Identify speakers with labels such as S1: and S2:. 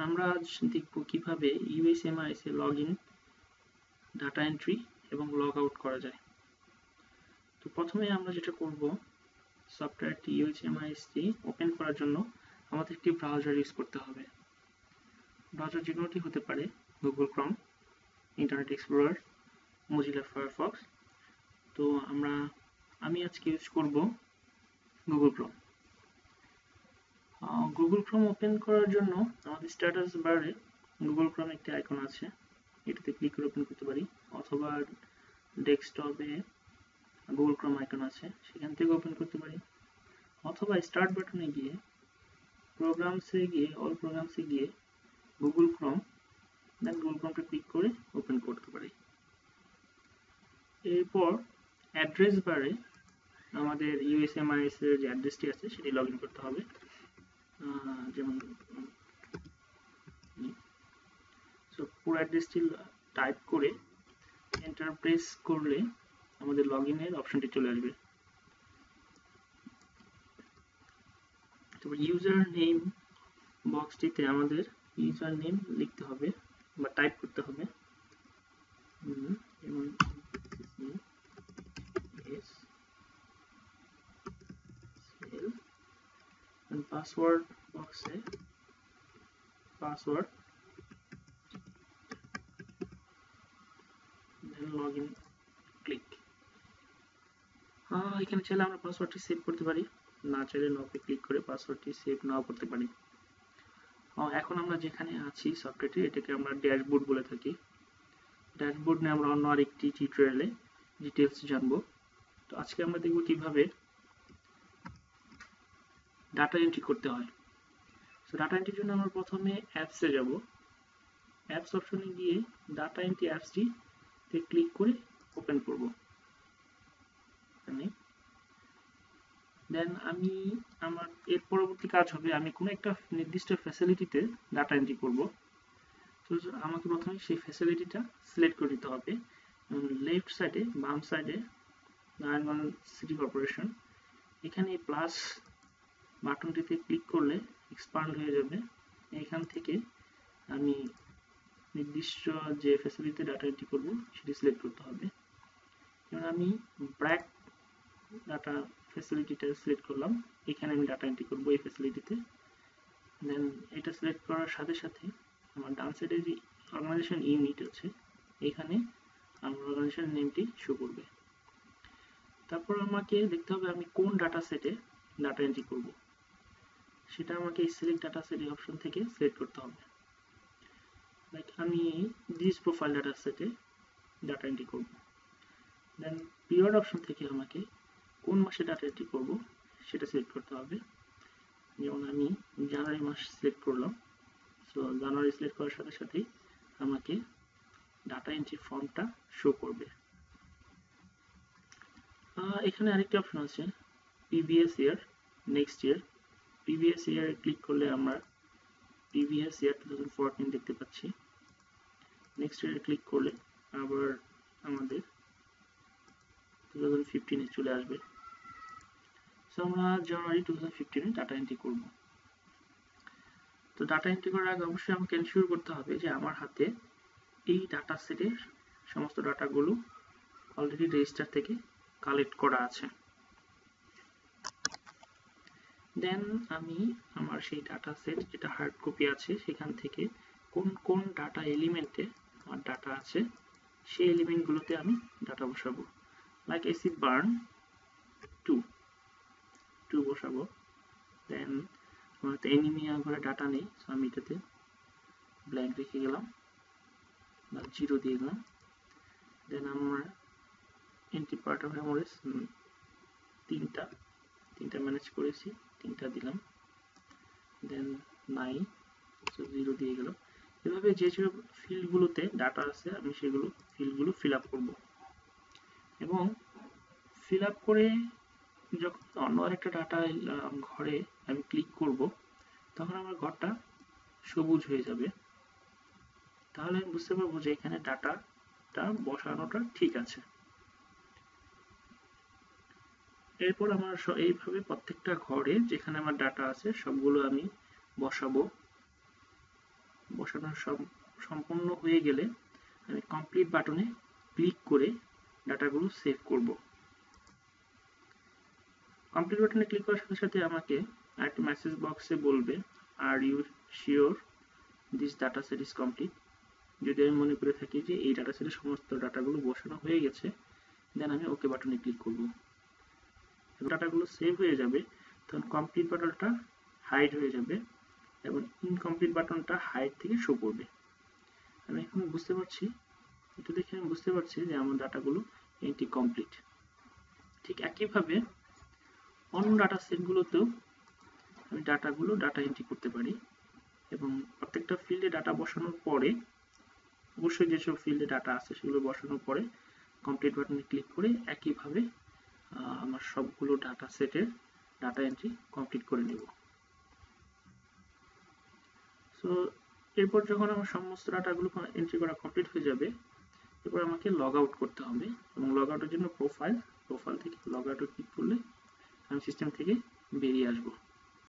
S1: আমরা আজ দেখব কিভাবে USMIS এ লগইন, ডাটা এন্ট্রি এবং লগ আউট করা যায়। তো প্রথমে আমরা যেটা করব, সফটওয়্যারটি USMIS ওপেন করার জন্য আমাদের একটি ব্রাউজার ইউজ করতে হবে। ব্রাউজার যে কোনোটি হতে পারে, Google Chrome, internet explorer, Mozilla Firefox. তো আমি আজকে ইউজ করব Google Chrome. Google Chrome open করার জন্য আমাদের স্ট্যাটাস বারে গুগল ক্রোম একটি আইকন আছে, এটাতে ক্লিক করে ওপেন করতে পারি, অথবা ডেস্কটপে গুগল ক্রোম আইকন আছে, সেখান থেকে ওপেন করতে পারি, অথবা স্টার্ট বাটনে গিয়ে অল প্রোগ্রামসে গিয়ে গুগল ক্রোমটা ক্লিক করে ওপেন করতে পারি। এরপর অ্যাড্রেস বারে আমাদের USMIS এর যে অ্যাড্রেসটি আছে সেটি লগ ইন করতে হবে। যেমন পুরো অ্যাড্রেসটি টাইপ করে এন্টার প্রেস করলে আমাদের লগ ইনের অপশনটি চলে আসবে। তারপর ইউজার নেম বক্সটিতে আমাদের ইউজার নেম লিখতে হবে বা টাইপ করতে হবে, যেমন পাসওয়ার্ড বক্সে পাসওয়ার্ড, দেন লগইন ক্লিক। এখানে চাইলে আমরা পাসওয়ার্ডটি সেভ করতে পারি, না চাইলে নকে ক্লিক করে পাসওয়ার্ডটি সেভ নাও করতে পারি। এখন আমরা যেখানে আছি সফটওয়্যারটি, এটাকে আমরা ড্যাশবোর্ড বলে থাকি। ড্যাশবোর্ড নিয়ে আমরা অন্য আরেকটি টিউটোরিয়ালে ডিটেলস জানবো। তো আজকে আমরা দেখব কিভাবে ডাটা এন্ট্রি করতে হয়। তো ডাটা এন্ট্রির জন্য আমরা প্রথমে অ্যাপসে যাব, অ্যাপস অপশনে গিয়ে ডাটা এন্ট্রি অ্যাপসটিতে ক্লিক করে ওপেন করব। দেন আমার এর পরবর্তী কাজ হবে, আমি কোনো একটা নির্দিষ্ট ফ্যাসিলিটিতে ডাটা এন্ট্রি করব। তো আমাকে প্রথমে সেই ফ্যাসিলিটিটা সিলেক্ট করে দিতে হবে। লেফট সাইডে, বাম সাইডে নারায়ণগঞ্জ সিটি কর্পোরেশন, এখানে প্লাস বাটনটিতে ক্লিক করলে এক্সপান্ড হয়ে যাবে। এখান থেকে আমি নির্দিষ্ট যে ফ্যাসিলিটিতে ডাটা এন্ট্রি করব সেটি সিলেক্ট করতে হবে। যেমন আমি ব্র্যাক ডাটা ফ্যাসিলিটিটা সিলেক্ট করলাম, এখানে আমি ডাটা এন্ট্রি করব এই ফ্যাসিলিটিতে। দেন এটা সিলেক্ট করার সাথে সাথে আমার ডান সাইডে যে অর্গানাইজেশন ইউনিট আছে, এখানে আমার অর্গানাইজেশন নেমটি শো করবে। তারপর আমাকে দেখতে হবে আমি কোন ডাটা সেটে ডাটা এন্ট্রি করব, সেটা আমাকে এই সিলেক্ট ডাটা সেট এই অপশন থেকে সিলেক্ট করতে হবে। লাইক আমি দিস প্রোফাইল ডাটা সেটে ডাটা এন্ট্রি করব। দেন পিরিয়ড অপশন থেকে আমাকে কোন মাসে ডাটা এন্ট্রি করব সেটা সিলেক্ট করতে হবে। যেমন আমি জানুয়ারি মাস সিলেক্ট করলাম। সো জানুয়ারি সিলেক্ট করার সাথে সাথেই আমাকে ডাটা এন্ট্রি ফর্মটা শো করবে। এখানে আরেকটি অপশন আছে, previous year, next year. Previous ইয়ারে ক্লিক করলে আমরা প্রিভিয়াস ইয়ার 2014 দেখতে পাচ্ছি। নেক্সট ইয়ারে ক্লিক করলে আবার আমাদের 2015 চলে আসবে। সো আমরা জানুয়ারি 2015 ডাটা এন্ট্রি করব। তো ডাটা এন্ট্রি করার আগে অবশ্যই আমাকে এনশিওর করতে হবে যে আমার হাতে এই ডাটা সেটের সমস্ত ডাটাগুলো অলরেডি রেজিস্টার থেকে কালেক্ট করা আছে। দেন আমি আমার সেই ডাটা সেট যেটা হার্ড কপি আছে সেখান থেকে কোন কোন ডাটা এলিমেন্টে আমার ডাটা আছে সেই এলিমেন্টগুলোতে আমি ডাটা বসাবো। লাইক এসি বার্ন 2 বসাবো। দেন আমার তো এনিমিয়া ঘরে ডাটা নেই, সো আমি এটাতে ব্ল্যাঙ্ক রেখে গেলাম বা 0 দিয়ে গেলাম। দেন আমার এন্ট্রি পার্ট অফ মেমোরিজ তিনটা ম্যানেজ করেছি, 3টা দিলাম। দেন 9, সো 0 দিয়ে গেল। এভাবে যে ফিল্ডগুলোতে ডাটা আছে আমি সেগুলো ফিল্ডগুলো ফিল আপ করবো, এবং ফিল আপ করে যখন অন্য আরেকটা ডাটা ঘরে আমি ক্লিক করব তখন আমার ঘরটা সবুজ হয়ে যাবে। তাহলে আমি বুঝতে পারবো যে এখানে ডাটাটা বসানোটা ঠিক আছে। এরপর আমার এইভাবে প্রত্যেকটা ঘরে যেখানে আমার ডাটা আছে সবগুলো আমি বসাবো। বসানো সম্পূর্ণ হয়ে গেলে আমি কমপ্লিট বাটনে ক্লিক করে ডাটাগুলো সেভ করব। কমপ্লিট বাটনে ক্লিক করার সাথে সাথে আমাকে একটা মেসেজ বক্সে বলবে are you sure this data set is complete. যদি আমি মনে করে থাকি যে এই ডাটা সেটের সমস্ত ডাটাগুলো বসানো হয়ে গেছে, দেন আমি ওকে বাটনে ক্লিক করব। ডাটাগুলো সেভ হয়ে যাবে, তখন কমপ্লিট বাটনটা হাইড হয়ে যাবে এবং ইনকমপ্লিট বাটনটা হাইড থেকে শো করবে। আমি এখন বুঝতে পারছি, এটা দেখে আমি বুঝতে পারছি যে আমার ডাটাগুলো এন্ট্রি কমপ্লিট। ঠিক একইভাবে অন্য ডাটা সেটগুলোতেও আমি ডাটা এন্ট্রি করতে পারি এবং প্রত্যেকটা ফিল্ডে ডাটা বসানোর পরে, অবশ্যই যেসব ফিল্ডে ডাটা আছে সেগুলো বসানোর পরে কমপ্লিট বাটনে ক্লিক করে একইভাবে আমার সবগুলো ডাটা সেটের ডাটা এন্ট্রি কমপ্লিট করে নেব। সো এরপর যখন আমার সমস্ত ডাটাগুলো এন্ট্রি করা কমপ্লিট হয়ে যাবে, এরপর আমাকে লগ আউট করতে হবে এবং লগ আউটের জন্য প্রোফাইল থেকে লগ আউটে ক্লিক করলে আমি সিস্টেম থেকে বেরিয়ে আসবো।